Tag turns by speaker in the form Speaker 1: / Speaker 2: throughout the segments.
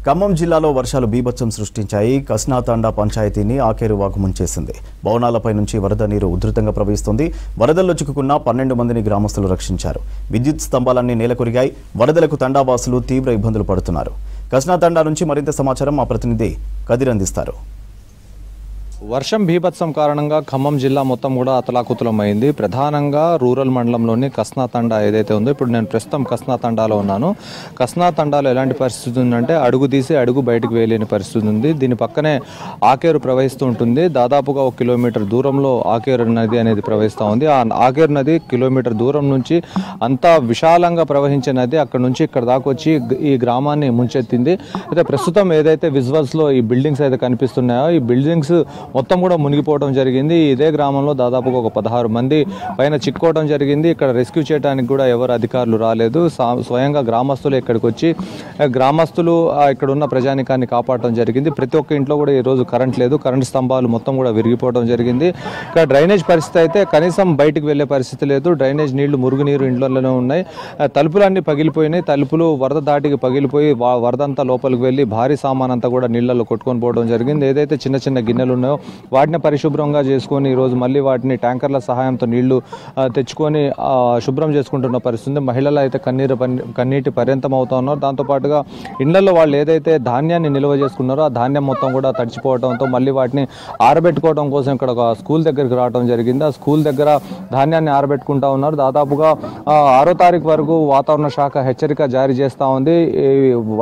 Speaker 1: ఖమ్మం జిల్లాలో వర్షాలు బీభత్సం సృష్టించాయి. కస్నాతండా పంచాయతీని ఆకేరువాగు ముంచేసింది. భవనాలపై నుంచి వరద నీరు ఉధృతంగా ప్రవహిస్తుంది. వరదల్లో చిక్కుకున్న 12 మందిని గ్రామస్తులు రక్షించారు. విద్యుత్ స్తంభాలన్నీ నేలకొరిగాయి. వరదలకు తండావాసులు తీవ్ర ఇబ్బందులు పడుతున్నారు. కస్నాతండా నుంచి మరింత సమాచారం మా ప్రతినిధి కదిర్ అందిస్తారు.
Speaker 2: వర్షం బీభత్సం కారణంగా ఖమ్మం జిల్లా మొత్తం కూడా అతలాకుతలమైంది. ప్రధానంగా రూరల్ మండలంలోని కస్నాతండా ఏదైతే ఉందో, ఇప్పుడు నేను ప్రస్తుతం కస్నాతండాలో ఉన్నాను. కస్నాతండాలో ఎలాంటి పరిస్థితి ఉందంటే అడుగు తీసి అడుగు బయటకు వేయలేని పరిస్థితి ఉంది. దీని పక్కనే ఆకేరు ప్రవహిస్తూ ఉంటుంది. దాదాపుగా 1 కిలోమీటర్ దూరంలో ఆకేరు నది అనేది ప్రవహిస్తూ ఉంది. ఆ ఆకేరు నది కిలోమీటర్ దూరం నుంచి అంతా విశాలంగా ప్రవహించే నది అక్కడ నుంచి ఇక్కడ దాకా వచ్చి ఈ గ్రామాన్ని ముంచెత్తింది. అయితే ప్రస్తుతం ఏదైతే విజువల్స్లో ఈ బిల్డింగ్స్ అయితే కనిపిస్తున్నాయో, ఈ బిల్డింగ్స్ మొత్తం కూడా మునిగిపోవడం జరిగింది. ఇదే గ్రామంలో దాదాపుగా ఒక 16 మంది పైన చిక్కుకోవడం జరిగింది. ఇక్కడ రెస్క్యూ చేయడానికి కూడా ఎవరు అధికారులు రాలేదు. స్వయంగా గ్రామస్తులు ఇక్కడికి వచ్చి గ్రామస్తులు ఇక్కడ ఉన్న ప్రజానికాన్ని కాపాడటం జరిగింది. ప్రతి ఒక్క ఇంట్లో కూడా ఈరోజు కరెంట్ లేదు. కరెంట్ స్తంభాలు మొత్తం కూడా విరిగిపోవడం జరిగింది. ఇక్కడ డ్రైనేజ్ పరిస్థితి అయితే కనీసం బయటికి వెళ్లే పరిస్థితి లేదు. డ్రైనేజ్ నీళ్లు మురుగునీరు ఇంట్లోనే ఉన్నాయి. తలుపులన్నీ పగిలిపోయినాయి. తలుపులు వరద దాటికి పగిలిపోయి వరద అంతా లోపలికి వెళ్ళి భారీ సామాన్ అంతా కూడా నీళ్లలో కొట్టుకొని పోవడం జరిగింది. ఏదైతే చిన్న చిన్న గిన్నెలు ఉన్నాయో వాటిని పరిశుభ్రంగా చేసుకొని ఈరోజు మళ్ళీ వాటిని ట్యాంకర్ల సహాయంతో నీళ్లు తెచ్చుకొని శుభ్రం చేసుకుంటున్న పరిస్థితి. మహిళలు అయితే కన్నీటి పర్యంతం అవుతా ఉన్నారు. దాంతోపాటుగా ఇళ్లలో వాళ్ళు ఏదైతే ధాన్యాన్ని నిల్వ చేసుకున్నారో ఆ ధాన్యం మొత్తం కూడా తడిచిపోవడంతో మళ్ళీ వాటిని ఆరబెట్టుకోవడం కోసం ఇక్కడ ఒక స్కూల్ దగ్గరికి రావడం జరిగింది. ఆ స్కూల్ దగ్గర ధాన్యాన్ని ఆరబెట్టుకుంటా ఉన్నారు. దాదాపుగా 6వ తారీఖు వరకు వాతావరణ శాఖ హెచ్చరిక జారీ చేస్తూ ఉంది,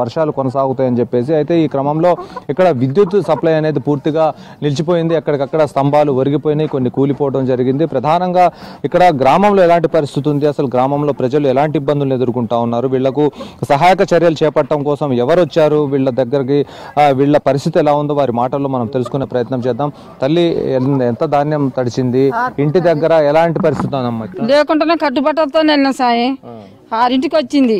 Speaker 2: వర్షాలు కొనసాగుతాయని చెప్పేసి. అయితే ఈ క్రమంలో ఇక్కడ విద్యుత్ సప్లై అనేది పూర్తిగా నిలిచిపోయింది. ఎక్కడికక్కడ స్తంభాలు ఒరిగిపోయినాయి, కొన్ని కూలిపోవడం జరిగింది. ప్రధానంగా ఇక్కడ గ్రామంలో ఎలాంటి పరిస్థితి ఉంది, అసలు గ్రామంలో ప్రజలు ఎలాంటి ఇబ్బందులు ఎదుర్కొంటా ఉన్నారు, వీళ్లకు సహాయక చర్యలు చేపట్టడం కోసం ఎవరు వచ్చారు, వీళ్ళ దగ్గరికి వీళ్ళ పరిస్థితి ఎలా ఉందో వారి మాటల్లో మనం తెలుసుకునే ప్రయత్నం చేద్దాం. తల్లి, ఎంత ధాన్యం తడిచింది, ఇంటి దగ్గర ఎలాంటి పరిస్థితి ఉందమ్మా?
Speaker 3: లేకుండానే కట్టుబట్టలతో వెళ్ళిన సాయి 6ంటికి వచ్చింది.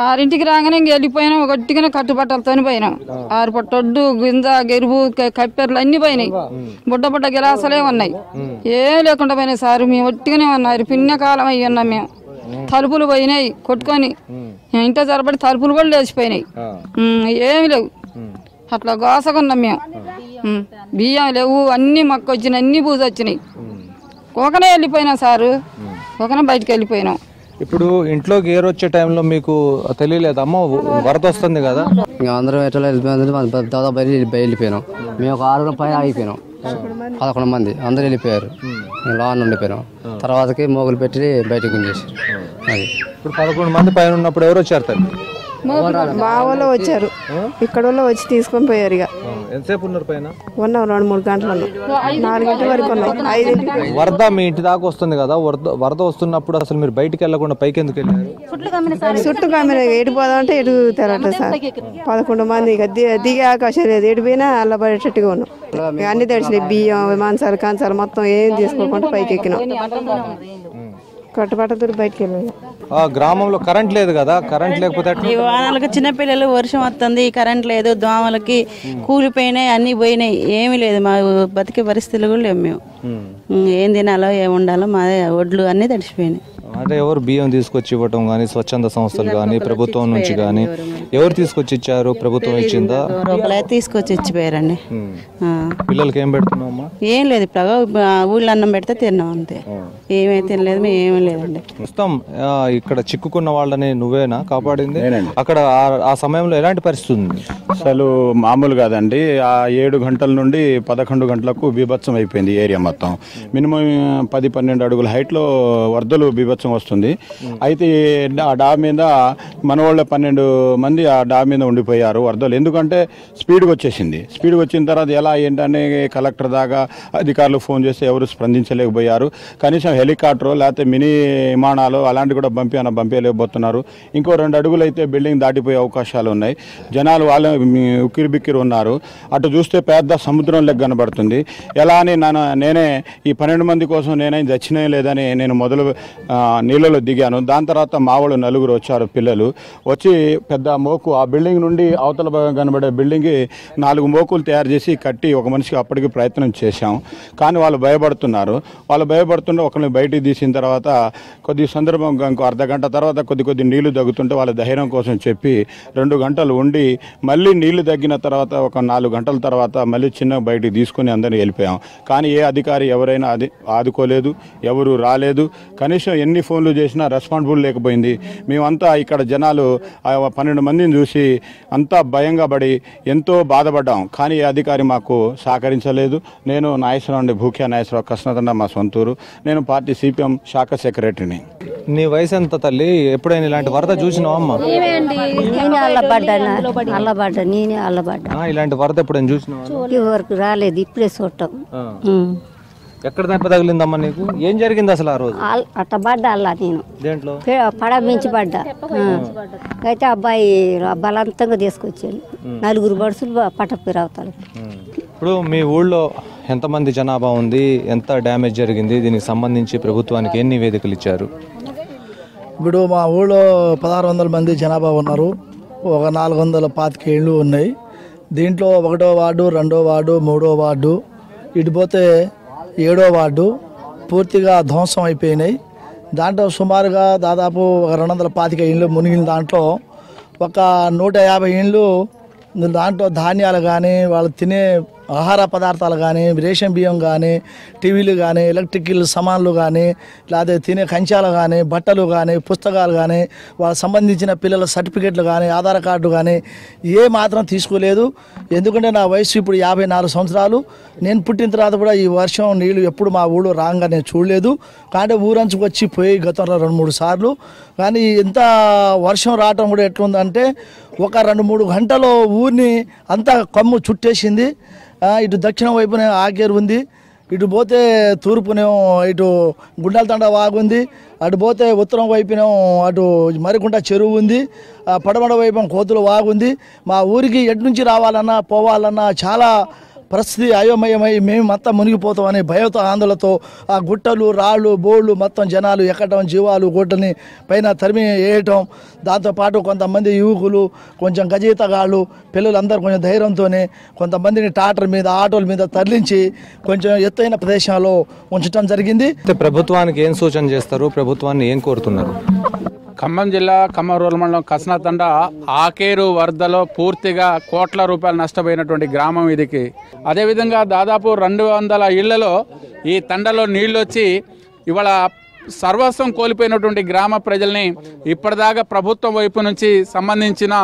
Speaker 3: 6ంటికి రాగానే ఇంక వెళ్ళిపోయినాం. గట్టిగానే కట్టుబట్టలతో పోయినాం. 6 పట్టొడ్డు గింజ గెరువు కప్పెర్లు అన్ని పోయినాయి. బుడ్డ గిలాసలే ఉన్నాయి. ఏం లేకుండా పోయినాయి సార్. మేము ఒట్టిగానే ఉన్నారు. పుణ్యకాలం అయ్యి ఉన్నాం మేము. తలుపులు పోయినాయి కొట్టుకొని. ఇంట్లో జరబడి తలుపులు కూడా లేచిపోయినాయి. ఏమి లేవు. అట్లా గోసకున్నాం మేము. బియ్యం లేవు, అన్ని మొక్క వచ్చినాయి, అన్ని బూజు వచ్చినాయి. ఒకనే వెళ్ళిపోయినాం సారు. ఒకనే బయటకు వెళ్ళిపోయినాం.
Speaker 2: ఇప్పుడు ఇంట్లోకి ఏరు వచ్చే టైంలో మీకు తెలియలేదమ్మా వరద వస్తుంది కదా?
Speaker 4: ఇంకా అందరం ఎట్లా దాదాపు వెళ్ళిపోయినాం. మేము ఒక 6 పైన ఆగిపోయినాం. 11 మంది అందరూ వెళ్ళిపోయారు. లోన్ ఉండిపోయినాం. తర్వాతకి మోగులు పెట్టి బయటకు ఉంచేసారు. అది
Speaker 2: ఇప్పుడు 11 మంది పైన ఉన్నప్పుడు ఎవరు వచ్చారు తల్లి?
Speaker 5: మా వాళ్ళు వచ్చారు. ఇక్కడ వాళ్ళు వచ్చి తీసుకొని పోయారు. ఇక
Speaker 2: ఎంతసేపు ఉన్నారు పైన?
Speaker 5: ఉన్నాం 2-3 గంటలు ఉన్నాం. 4 గంటల వరకు ఉన్నాం. 5
Speaker 2: వరద మీ ఇంటి దాకా వస్తుంది కదా, వరద వస్తున్నప్పుడు అసలు మీరు బయటికి వెళ్ళకుండా పైకి ఎందుకు వెళ్ళారు?
Speaker 5: చుట్టూ కమ్మిన ఎడిపోదామంటే ఎటు తెరట సార్. 11 మంది ఇక దిగే అవకాశం లేదు. ఎడిపోయినా అల్ల పడేటట్టుగా ఉన్నాం. అన్ని తెడిచినాయి. బియ్యం, మాంసాలు, కంచాలు మొత్తం ఏం తీసుకోకుండా పైకి ఎక్కినాం. కట్టుబట్టతో బయటకు వెళ్ళాం.
Speaker 2: గ్రామంలో కరెంట్ లేదు కదా, కరెంట్ లేకపోతే
Speaker 6: వానలకు చిన్నపిల్లలు, వర్షం వస్తుంది, కరెంట్ లేదు, దోమలకి కూలిపోయినాయి, అన్ని పోయినాయి. ఏమీ లేదు. మా బతికే పరిస్థితులు కూడా లేవు. మేము ఏం తినాలో ఏం ఉండాలో మా ఒడ్లు అన్నీ తడిచిపోయినాయి.
Speaker 2: అంటే ఎవరు బియ్యం తీసుకొచ్చి ఇవ్వటం కానీ, స్వచ్ఛంద సంస్థలు కానీ, ప్రభుత్వం నుంచి కానీ ఎవరు తీసుకొచ్చి ఇచ్చారు? ప్రభుత్వం ఇచ్చిందా?
Speaker 6: తీసుకొచ్చి ఇచ్చిపోయారండి.
Speaker 2: పిల్లలకి ఏం పెడుతున్నామా?
Speaker 6: ఏం లేదు. ఇప్పుడు ఊళ్ళో అన్నం పెడితే తిన్నాం అంతే. ఏమైతే తినలేదు. మేము ఏమీ లేదండి.
Speaker 2: ప్రస్తుతం ఇక్కడ చిక్కుకున్న వాళ్ళని నువ్వేనా కాపాడింది? అక్కడ ఆ సమయంలో ఎలాంటి పరిస్థితి ఉంది?
Speaker 7: అసలు మామూలు కాదండి. ఆ 7 గంటల నుండి 11 గంటలకు బీభత్సం అయిపోయింది ఏరియా మొత్తం. మినిమం 10-12 అడుగుల హైట్లో వరదలు బీభత్సం వస్తుంది. అయితే ఆ డాబ్ మీద మన వాళ్ళ 12 మంది ఆ డాబ్ మీద ఉండిపోయారు వరదలు. ఎందుకంటే స్పీడ్గా వచ్చేసింది. స్పీడ్గా వచ్చిన తర్వాత ఎలా ఏంటనే కలెక్టర్ దాకా అధికారులు ఫోన్ చేస్తే ఎవరు స్పందించలేకపోయారు. కనీసం హెలికాప్టర్ లేకపోతే మినీ విమానాలు అలాంటివి కూడా పంపించలేకపోతున్నారు. ఇంకో 2 అడుగులు అయితే బిల్డింగ్ దాటిపోయే అవకాశాలు ఉన్నాయి. జనాలు వాళ్ళ ఉక్కిరి బిక్కిరి ఉన్నారు. అటు చూస్తే పెద్ద సముద్రం లెక్క కనబడుతుంది. ఎలా అని నేనే ఈ 12 మంది కోసం నేనే చచ్చినా లేదని నేను మొదలు నీళ్ళలో దిగాను. దాని తర్వాత మా వాళ్ళు నలుగురు వచ్చారు పిల్లలు వచ్చి పెద్ద మోకు ఆ బిల్డింగ్ నుండి అవతల భాగం కనబడే బిల్డింగ్కి 4 మోకులు తయారు చేసి కట్టి ఒక మనిషికి అప్పటికి ప్రయత్నం చేశాం. కానీ వాళ్ళు భయపడుతున్నారు. భయపడుతుంటే ఒకరిని బయటికి తీసిన తర్వాత కొద్ది సందర్భం ఇంకో అర్ధగంట తర్వాత కొద్ది నీళ్లు తగ్గుతుంటే వాళ్ళ ధైర్యం కోసం చెప్పి 2 గంటలు ఉండి మళ్ళీ నీళ్లు తగ్గిన తర్వాత ఒక 4 గంటల తర్వాత మళ్ళీ చిన్న బయటికి తీసుకుని అందరినీ వెళ్ళిపోయాం. కానీ ఏ అధికారి ఎవరైనా ఆదుకోలేదు, ఎవరు రాలేదు. కనీసం ఎన్ని ఫోన్లు చేసినా రెస్పాన్సిబుల్ లేకపోయింది. మేమంతా ఇక్కడ జనాలు 12 మందిని చూసి అంతా భయంగా పడి ఎంతో బాధపడ్డాం. కానీ ఏ అధికారి మాకు సహకరించలేదు. నేను నాగేశ్వరరావు అండి, భూక్యా నాగేశ్వరరావు, కృష్ణతండ మా సొంతూరు. నేను పార్టీ CPM శాఖ సెక్రటరీని.
Speaker 2: నీ వయసు ఎంత తల్లి? ఎప్పుడైనా ఇలాంటి వరద చూసినావా అమ్మ?
Speaker 8: నేనే అల్లబడ్డా.
Speaker 2: ఇలాంటి వరద ఎప్పుడైనా చూసినావా?
Speaker 8: వరకు రాలేదు, ఇప్పుడే చూడటం.
Speaker 2: ఎక్కడ దెబ్బ తగిలిందమ్మా నీకు? ఏం జరిగింది అసలు ఆ రోజు?
Speaker 8: అట్ట పడ్డా అలా నేను
Speaker 2: దేంట్లో
Speaker 8: పడ మించి పడ్డా. అయితే అబ్బాయి బలవంతంగా తీసుకొచ్చాను. 4 బడుసులు పట్టపోయి రావుతారు.
Speaker 2: ఇప్పుడు మీ ఊళ్ళో ఎంతమంది జనాభా ఉంది, ఎంత డ్యామేజ్ జరిగింది, దీనికి సంబంధించి ప్రభుత్వానికి ఎన్ని నివేదికలు ఇచ్చారు?
Speaker 9: ఇప్పుడు మా ఊళ్ళో 1600 మంది జనాభా ఉన్నారు. ఒక 425 ఇళ్ళు ఉన్నాయి. దీంట్లో 1వ వార్డు, 2వ వార్డు, 3వ వార్డు, ఇటు పోతే 7వ వార్డు పూర్తిగా ధ్వంసం అయిపోయినాయి. దాంట్లో సుమారుగా దాదాపు 225 ఇళ్ళు మునిగిన దాంట్లో ఒక 150 ఇళ్ళు దాంట్లో ధాన్యాలు కానీ వాళ్ళు తినే ఆహార పదార్థాలు కానీ, రేషన్ బియ్యం కానీ, టీవీలు కానీ, ఎలక్ట్రికల్ సామాన్లు కానీ, లేదా తినే కంచాలు కానీ, బట్టలు కానీ, పుస్తకాలు కానీ, వాళ్ళకి సంబంధించిన పిల్లల సర్టిఫికెట్లు కానీ, ఆధార్ కార్డు కానీ ఏ మాత్రం తీసుకోలేదు. ఎందుకంటే నా వయసు ఇప్పుడు 54 సంవత్సరాలు. నేను పుట్టిన తర్వాత కూడా ఈ వర్షం నీళ్ళు ఎప్పుడు మా ఊళ్ళో రాగా నేను చూడలేదు. కానీ ఊరంచుకు వచ్చి పోయి గతంలో 2-3 సార్లు. కానీ ఇంత వర్షం రావటం కూడా ఎట్లుందంటే ఒక 2-3 గంటలు ఊరిని అంతా కమ్ము చుట్టేసింది. ఇటు దక్షిణం వైపునే ఆకేరు ఉంది, ఇటు పోతే తూర్పునేమో ఇటు గుండాలతండ వాగుంది, అటు పోతే ఉత్తరం వైపునేమో అటు మరికుంట చెరువు ఉంది, పడమడ వైపు కోతుల వాగుంది. మా ఊరికి ఎటు నుంచి రావాలన్నా పోవాలన్నా చాలా పరిస్థితి అయోమయమై మేమంతా మునిగిపోతామని భయంతో ఆందోళనతో ఆ గుట్టలు, రాళ్ళు, బోళ్ళు మొత్తం జనాలు ఎక్కడం, జీవాలు గుట్టని పైన తరిమి వేయటం. దాంతోపాటు కొంతమంది యువకులు, కొంచెం గజీతగాళ్ళు, పిల్లలందరూ కొంచెం ధైర్యంతోనే కొంతమందిని ట్రాక్టర్ మీద, ఆటోల మీద తరలించి కొంచెం ఎత్తైన ప్రదేశాల్లో ఉంచడం జరిగింది.
Speaker 2: ప్రభుత్వానికి ఏం సూచన చేస్తారు? ప్రభుత్వాన్ని ఏం కోరుతున్నారు?
Speaker 10: ఖమ్మం జిల్లా ఖమ్మం రూరల్ మండలం కస్నాతండ ఆకేరు వరదలో పూర్తిగా కోట్ల రూపాయలు నష్టపోయినటువంటి గ్రామం ఇదికి. అదేవిధంగా దాదాపు 200 ఇళ్లలో ఈ తండలో నీళ్ళు వచ్చి ఇవాళ సర్వస్వం కోల్పోయినటువంటి గ్రామ ప్రజల్ని ఇప్పటిదాకా ప్రభుత్వం వైపు నుంచి సంబంధించిన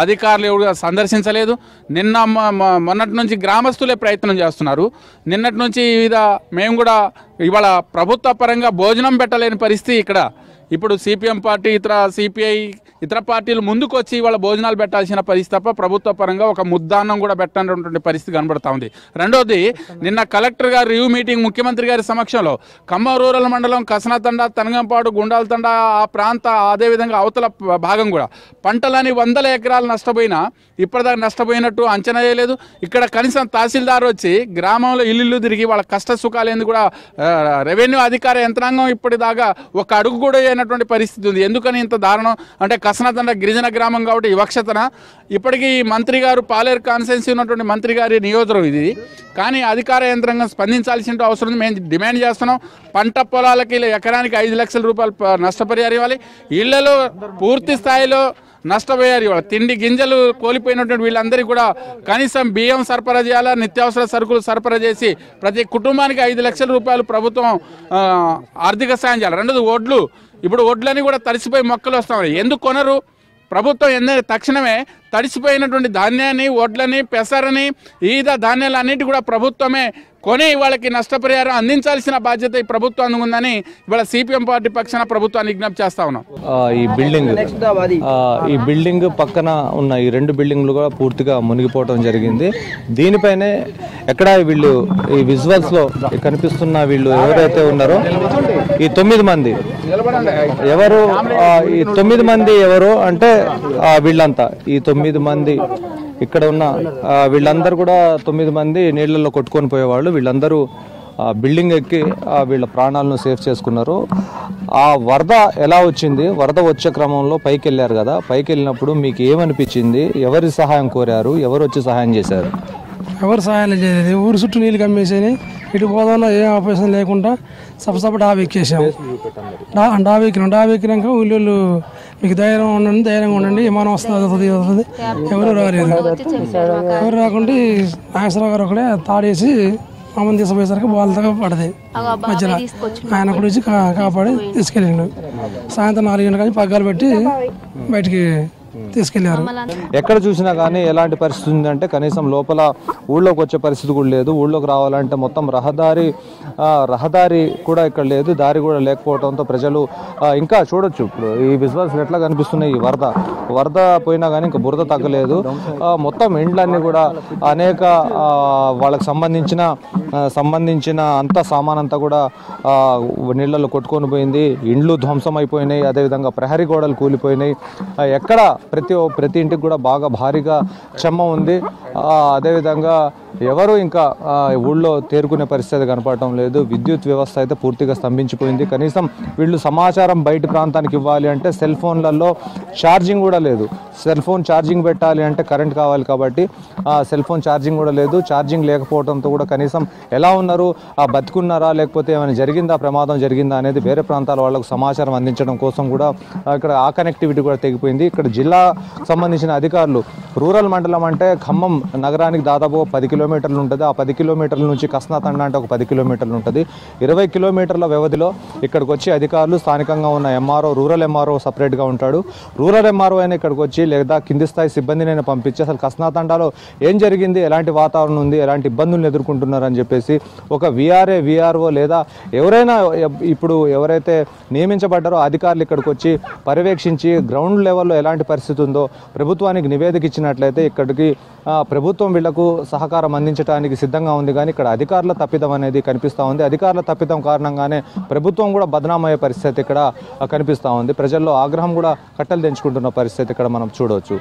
Speaker 10: అధికారులు సందర్శించలేదు. మొన్నటి నుంచి గ్రామస్తులే ప్రయత్నం చేస్తున్నారు. నిన్నటి నుంచి మేము కూడా ఇవాళ ప్రభుత్వ పరంగా భోజనం పెట్టలేని పరిస్థితి ఇక్కడ. ఇప్పుడు CPM పార్టీ, CPI ఇతర పార్టీలు ముందుకు వచ్చి ఇవాళ భోజనాలు పెట్టాల్సిన పరిస్థితి తప్ప ప్రభుత్వ పరంగా ఒక ముద్దాన్నం కూడా పెట్టనటువంటి పరిస్థితి కనబడతా ఉంది. రెండోది, నిన్న కలెక్టర్ గారు రివ్యూ మీటింగ్ ముఖ్యమంత్రి గారి సమక్షంలో ఖమ్మం రూరల్ మండలం కసనతండ, తనగంపాడు, గుండాలతండ ఆ ప్రాంత, అదేవిధంగా అవతల భాగం కూడా పంటలని 100 ఎకరాలు నష్టపోయినా ఇప్పటిదాకా నష్టపోయినట్టు అంచనా వేయలేదు. ఇక్కడ కనీసం తహసీల్దార్ వచ్చి గ్రామంలో ఇల్లు తిరిగి వాళ్ళ కష్ట సుఖాలేంది కూడా రెవెన్యూ అధికార యంత్రాంగం ఇప్పటిదాకా ఒక అడుగు కూడా అయినటువంటి పరిస్థితి ఉంది. ఎందుకని ఇంత దారుణం అంటే కసనతండ గిరిజన గ్రామం కాబట్టి వివక్షతన. ఇప్పటికీ మంత్రి గారు పాలేరు కాన్స్టిట్యున్సీ ఉన్నటువంటి మంత్రి గారి నియోజకవర్గం ఇది. కానీ అధికార యంత్రాంగం స్పందించాల్సిన అవసరం ఉంది. మేము డిమాండ్ చేస్తున్నాం. పంట పొలాలకి ఎకరానికి 5 లక్షల రూపాయలు నష్టపరిహారం ఇవ్వాలి. ఇళ్లలో పూర్తి స్థాయిలో నష్టపోయారు. ఇవాళ తిండి గింజలు కోల్పోయినటువంటి వీళ్ళందరికీ కూడా కనీసం బియ్యం సరఫరా చేయాలా, నిత్యావసర సరుకులు సరఫరా చేసి ప్రతి కుటుంబానికి 5 లక్షల రూపాయలు ప్రభుత్వం ఆర్థిక సాయం చేయాలి. రెండోది వడ్లు. ఇప్పుడు వడ్లని కూడా తడిసిపోయి మొక్కలు వస్తాయి. ఎందుకు కొనరు? ప్రభుత్వం తక్షణమే తడిసిపోయినటువంటి ధాన్యాన్ని, వడ్లని, పెసరని, ఈద ధాన్యాలన్నిటి కూడా ప్రభుత్వమే కొని వాళ్ళకి నష్టపరిహారం అందించాల్సిన బాధ్యత ఈ ప్రభుత్వానికి ఉందని ఇవాళ CPM పార్టీ పక్షాన ప్రభుత్వాన్ని విజ్ఞప్తి చేస్తా ఉన్నాం.
Speaker 2: ఈ బిల్డింగ్ పక్కన ఉన్న ఈ 2 బిల్డింగ్లు కూడా పూర్తిగా మునిగిపోవడం జరిగింది. దీనిపైనే ఎక్కడ వీళ్ళు ఈ విజువల్స్ లో కనిపిస్తున్న వీళ్ళు ఎవరైతే ఉన్నారో ఈ 9 మంది ఎవరు, ఈ 9 మంది ఎవరు అంటే వీళ్ళంతా ఈ 9 మంది ఇక్కడ ఉన్న వీళ్ళందరూ కూడా 9 మంది నీళ్లలో కొట్టుకొని పోయేవాళ్ళు. వీళ్ళందరూ బిల్డింగ్ ఎక్కి వీళ్ళ ప్రాణాలను సేవ్ చేసుకున్నారు. ఆ వరద ఎలా వచ్చింది, వరద వచ్చే క్రమంలో పైకి వెళ్ళారు కదా, పైకి వెళ్ళినప్పుడు మీకు ఏమనిపించింది, ఎవరి సహాయం కోరారు, ఎవరు వచ్చి సహాయం చేశారు?
Speaker 11: ఎవరు సహాయం చేయలేదు, ఊరు చుట్టూ నీళ్ళు కమ్మేసేని ఇటు పోదామన్నా ఏం ఆపరేషన్ లేకుండా సపసప డాబా ఎక్కేసాము. డాబా ఎక్కినాక ఊళ్ళో మీకు ధైర్యంగా ఉండండి విమానం వస్తుంది ఎవరు రాలేదు. ఎవరు రాకుండా నాగేశ్వరరావు గారు ఒకడే తాడేసి అమ్మని తీసుకుపోయేసరికి వాళ్ళతో పడది మధ్యలో. ఆయన కూడా వచ్చి కాపాడి తీసుకెళ్ళిండు. సాయంత్రం 4 గంటల కానీ పగ్గాలు పెట్టి బయటికి తీసుకెళ్లారు.
Speaker 2: ఎక్కడ చూసినా కానీ ఎలాంటి పరిస్థితి ఉందంటే కనీసం లోపల ఊళ్ళోకి వచ్చే పరిస్థితి కూడా లేదు. ఊళ్ళోకి రావాలంటే మొత్తం రహదారి కూడా ఇక్కడ లేదు, దారి కూడా లేకపోవడంతో ప్రజలు ఇంకా చూడొచ్చు. ఇప్పుడు ఈ విజువల్స్ ఎట్లా కనిపిస్తున్నాయి, ఈ వరద పోయినా కానీ ఇంకా బురద తగ్గలేదు. మొత్తం ఇండ్లన్నీ కూడా అనేక వాళ్ళకి సంబంధించిన అంత సామాన్ అంతా కూడా నీళ్ళలో కొట్టుకొని పోయింది. ఇండ్లు ధ్వంసం అయిపోయినాయి, అదేవిధంగా ప్రహరీ గోడలు కూలిపోయినాయి. ఎక్కడ ప్రతి ఇంటికి కూడా బాగా భారీగా చెమ్మ ఉంది. అదేవిధంగా ఎవరు ఇంకా ఊళ్ళో తేరుకునే పరిస్థితి కనపడటం లేదు. విద్యుత్ వ్యవస్థ అయితే పూర్తిగా స్తంభించిపోయింది. కనీసం వీళ్ళు సమాచారం బయట ప్రాంతానికి ఇవ్వాలి అంటే సెల్ ఫోన్లలో ఛార్జింగ్ కూడా లేదు. సెల్ ఫోన్ ఛార్జింగ్ పెట్టాలి అంటే కరెంట్ కావాలి కాబట్టి సెల్ ఫోన్ ఛార్జింగ్ కూడా లేదు. ఛార్జింగ్ లేకపోవడంతో కూడా కనీసం ఎలా ఉన్నారు, బతుకున్నారా లేకపోతే ఏమైనా జరిగిందా, ప్రమాదం జరిగిందా అనేది వేరే ప్రాంతాల వాళ్ళకు సమాచారం అందించడం కోసం కూడా ఇక్కడ ఆ కనెక్టివిటీ కూడా తెగిపోయింది. ఇక్కడ జిల్లా సంబంధించిన అధికారులు రూరల్ మండలం అంటే ఖమ్మం నగరానికి దాదాపు 10 కిలోమీటర్లు ఉంటుంది. ఆ 10 కిలోమీటర్ల నుంచి కస్నాతండ అంటే ఒక 10 కిలోమీటర్లు ఉంటుంది. 20 కిలోమీటర్ల వ్యవధిలో ఇక్కడికి వచ్చి అధికారులు స్థానికంగా ఉన్న ఎంఆర్ఓ, రూరల్ ఎంఆర్ఓ సపరేట్గా ఉంటాడు. రూరల్ ఎంఆర్ఓ అయినా ఇక్కడికి వచ్చి లేదా కింది స్థాయి సిబ్బందినైనా పంపించి అసలు కస్నాతండాలో ఏం జరిగింది, ఎలాంటి వాతావరణం ఉంది, ఎలాంటి ఇబ్బందులను ఎదుర్కొంటున్నారని చెప్పేసి ఒక విఆర్ఓ లేదా ఎవరైనా ఇప్పుడు ఎవరైతే నియమించబడ్డారో అధికారులు ఇక్కడికి వచ్చి పర్యవేక్షించి గ్రౌండ్ లెవెల్లో ఎలాంటి పరిస్థితి ఉందో ప్రభుత్వానికి నివేదిక ఇచ్చినట్లయితే ఇక్కడికి ప్రభుత్వం వీళ్లకు సహకారం అందించడానికి సిద్ధంగా ఉంది. కానీ ఇక్కడ అధికారుల తప్పిదం అనేది కనిపిస్తూ ఉంది. అధికారుల తప్పిదం కారణంగానే ప్రభుత్వం కూడా బదనామయ్యే పరిస్థితి ఇక్కడ కనిపిస్తూ ఉంది. ప్రజల్లో ఆగ్రహం కూడా కట్టలు తెంచుకుంటున్న పరిస్థితి ఇక్కడ మనం చూడవచ్చు.